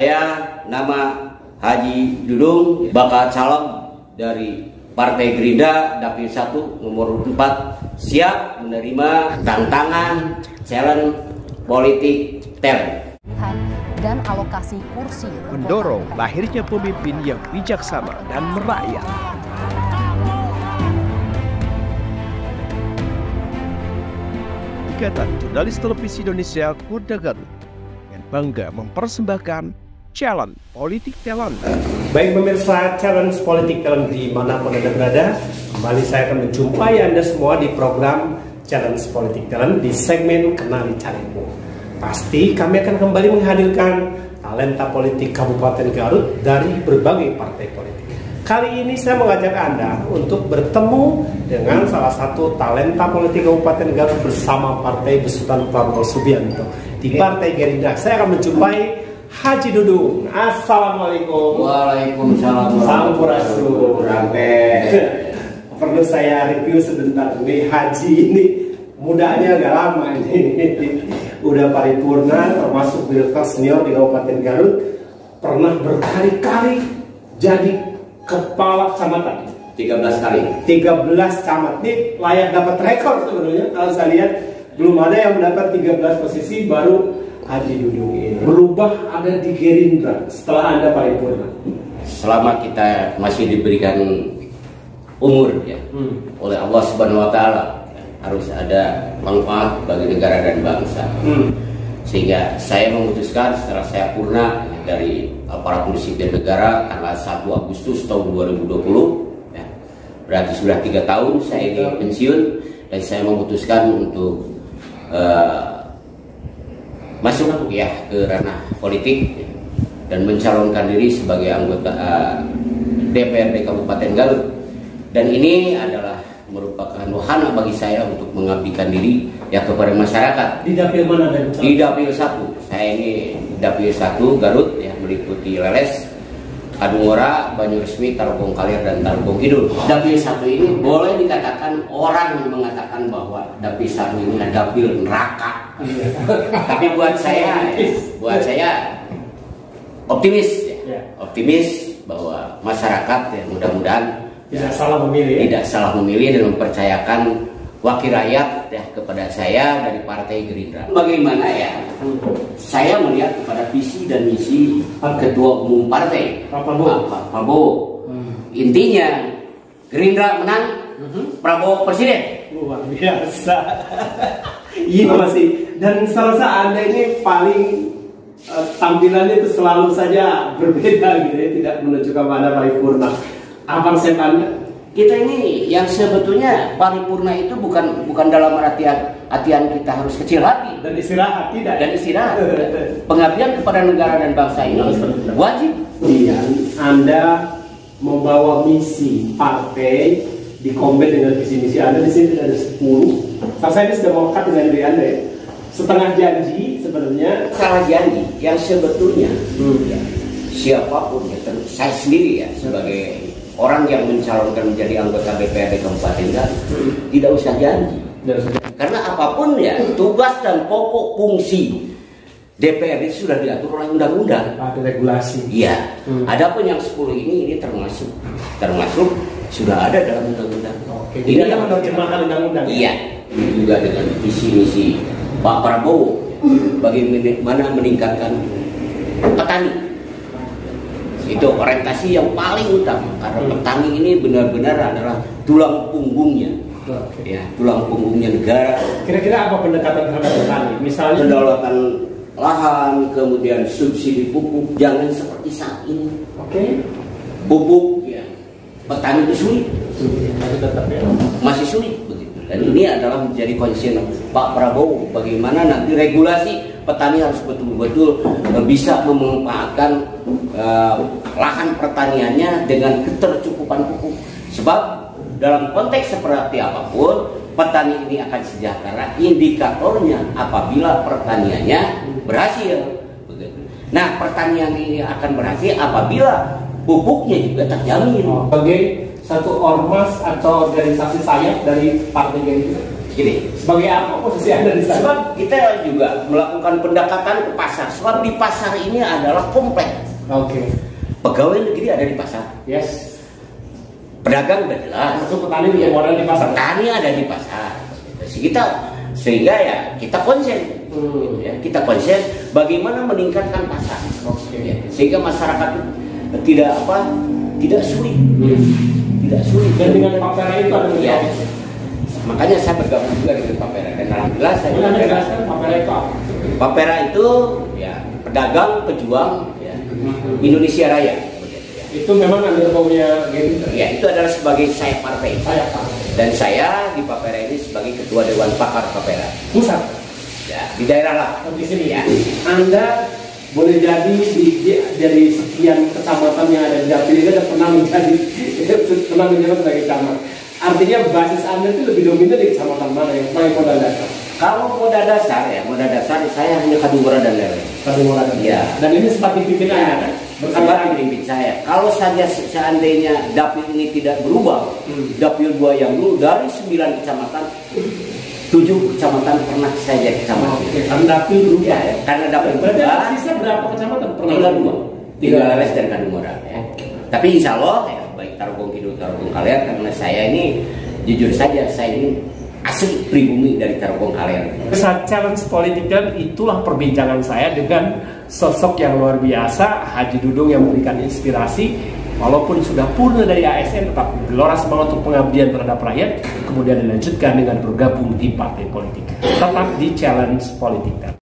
Saya nama Haji Dudung, bakal calon dari Partai Gerindra Dapil 1 nomor 4, siap menerima tantangan challenge politik talent dan alokasi kursi mendorong lahirnya pemimpin yang bijaksana dan merakyat. Ikatan Jurnalis Televisi Indonesia Kuda Garut yang bangga mempersembahkan Challenge Politik Talent. Baik pemirsa Challenge Politik Talent dimanapun Anda berada, kembali saya akan menjumpai Anda semua di program Challenge Politik Talent di segmen Kenali Calegmu. Pasti kami akan kembali menghadirkan talenta politik Kabupaten Garut dari berbagai partai politik. Kali ini saya mengajak Anda untuk bertemu dengan salah satu talenta politik Kabupaten Garut bersama Partai Besutan Prabowo Subianto. Di Partai Gerindra saya akan menjumpai Haji Dudung. Assalamualaikum. Waalaikumsalam. Sampurasun. Perlu saya review sebentar nih, Haji ini mudanya agak lama ini. Udah paripurna, termasuk direktur senior di Kabupaten Garut. Pernah berkali-kali jadi kepala kecamatan. 13 kali. 13 camat nih layak dapat rekor sebenarnya. Kalau saya lihat belum ada yang mendapat 13 posisi, baru Haji Dudung ini berubah ada di Gerindra setelah Anda paripurna. Selama kita masih diberikan umur ya oleh Allah Subhanahu wa taala, harus ada manfaat bagi negara dan bangsa. Sehingga saya memutuskan setelah saya purna dari aparatur sipil negara tanggal 1 Agustus tahun 2020 ya, berarti sudah 3 tahun saya ini pensiun, dan saya memutuskan untuk masuk ya ke ranah politik ya, dan mencalonkan diri sebagai anggota DPRD Kabupaten Garut. Dan ini adalah merupakan wahana bagi saya untuk mengabdikan diri ya kepada masyarakat. Di dapil mana dan di dapil 1. Saya ini dapil 1 Garut ya, meliputi Leles, Kadungora, Banyuresmi, Tarogong Kalir, dan Tarogong Kidul. Dapil 1 ini boleh dikatakan orang mengatakan bahwa dapil 1 ini adalah dapil neraka. Tapi buat saya optimis ya. Optimis bahwa masyarakat ya, mudah-mudahan tidak salah memilih, tidak salah memilih dan mempercayakan wakil rakyat ya kepada saya dari Partai Gerindra. Bagaimana ya? Saya melihat kepada visi dan misi Ketua Umum Partai Pak Prabowo. Intinya Gerindra menang, Prabowo presiden. Luar biasa. Iya masih. Dan serasa Anda ini paling tampilannya itu selalu saja berbeda gitu ya, tidak menunjukkan pada paripurna. Apa setannya? Kita ini yang sebetulnya paripurna itu bukan dalam artian kita harus kecil hati dan istirahat, tidak. Dan istirahat. Pengabdian kepada negara dan bangsa ini wajib. Iya, Anda membawa misi partai di combat dengan visi misi Anda. Di sini ada 10. Saya ini sudah melekat dengan diri Anda ya. Setengah janji sebenarnya. Salah janji yang sebetulnya ya, siapapun ya, saya sendiri ya sebagai orang yang mencalonkan menjadi anggota DPRD Kabupaten Garut tidak usah janji. Karena apapun ya tugas dan pokok fungsi DPRD sudah diatur oleh undang-undang. Ada regulasi. Iya. Adapun yang 10 ini termasuk sudah ada dalam undang-undang. Ini yang menerjemahkan undang-undang. Iya. Juga dengan visi misi Pak Prabowo bagaimana meningkatkan petani. Itu orientasi yang paling utama karena petani ini benar-benar adalah tulang punggungnya. Ya, tulang punggungnya negara. Kira-kira apa pendekatan terhadap petani? Misalnya kedaulatan lahan, kemudian subsidi pupuk, jangan seperti saat ini. Pupuk ya, petani itu sulit. Masih sulit begitu. Dan ini adalah menjadi concern Pak Prabowo bagaimana nanti regulasi petani harus betul-betul bisa memanfaatkan lahan pertaniannya dengan ketercukupan pupuk. Sebab dalam konteks seperti apapun, petani ini akan sejahtera indikatornya apabila pertaniannya berhasil. Nah, pertanian ini akan berhasil apabila pupuknya juga terjamin. Sebagai satu ormas atau organisasi sayap dari Partai Gerindra, Gini, Sebagai apa posisi Anda di sana? sebab kita juga melakukan pendekatan ke pasar. Sebab di pasar ini adalah kompleks. Oke. Pegawai negeri ada di pasar. Yes. Pedagang udah jelas. Masuk petani yang modal di pasar. Petani ada di pasar. Sehingga ya kita konsen. Ya, kita konsen bagaimana meningkatkan pasar. Ya, sehingga masyarakat tidak sulit. Tidak sulit. Dan dengan Papera itu ada ya. Makanya saya bergabung juga dengan Papera dan alhamdulillah saya Anda jelaskan Papera itu apa? Papera itu ya pedagang pejuang ya, Indonesia Raya. Itu memang Anda punya gitu. Ya, itu adalah sebagai sayap partai. Saya Pak. Dan saya di Papera ini sebagai ketua Dewan Pakar Papera. Pusat. Ya, di daerah lah. Di sini Ya. Anda boleh jadi dari sekian kecamatan yang ada di Dapil ini ada pernah menjabat sebagai camat. Artinya basis Anda itu lebih dominan di kecamatan mana yang paling modal dasar? Kalau modal dasar saya hanya Kadungora dan Lele. Kadungora dan Ya. Dan ini sempat dipimpin Anda kan? Berkembang pimpin saya. Kalau saja seandainya dapil ini tidak berubah, dapil 2 yang dulu dari 9 kecamatan, 7 kecamatan pernah saya jadi camat. Karena dapil berubah. Ya, karena dapil Berarti berubah. sisa berapa kecamatan? Tinggal 2. Tinggal Leles dan Kadungora. Ya. Tapi insya Allah ya, baik Tarogong Kidul, Tarogong Kalean, karena saya ini jujur saja saya ini asli pribumi dari Tarogong Kalean. Saat challenge politik dan itulah perbincangan saya dengan sosok yang luar biasa, Haji Dudung, yang memberikan inspirasi. Walaupun sudah purna dari ASN, tetap gelora semangat untuk pengabdian terhadap rakyat, kemudian dilanjutkan dengan bergabung di partai politik. Tetap di challenge politik.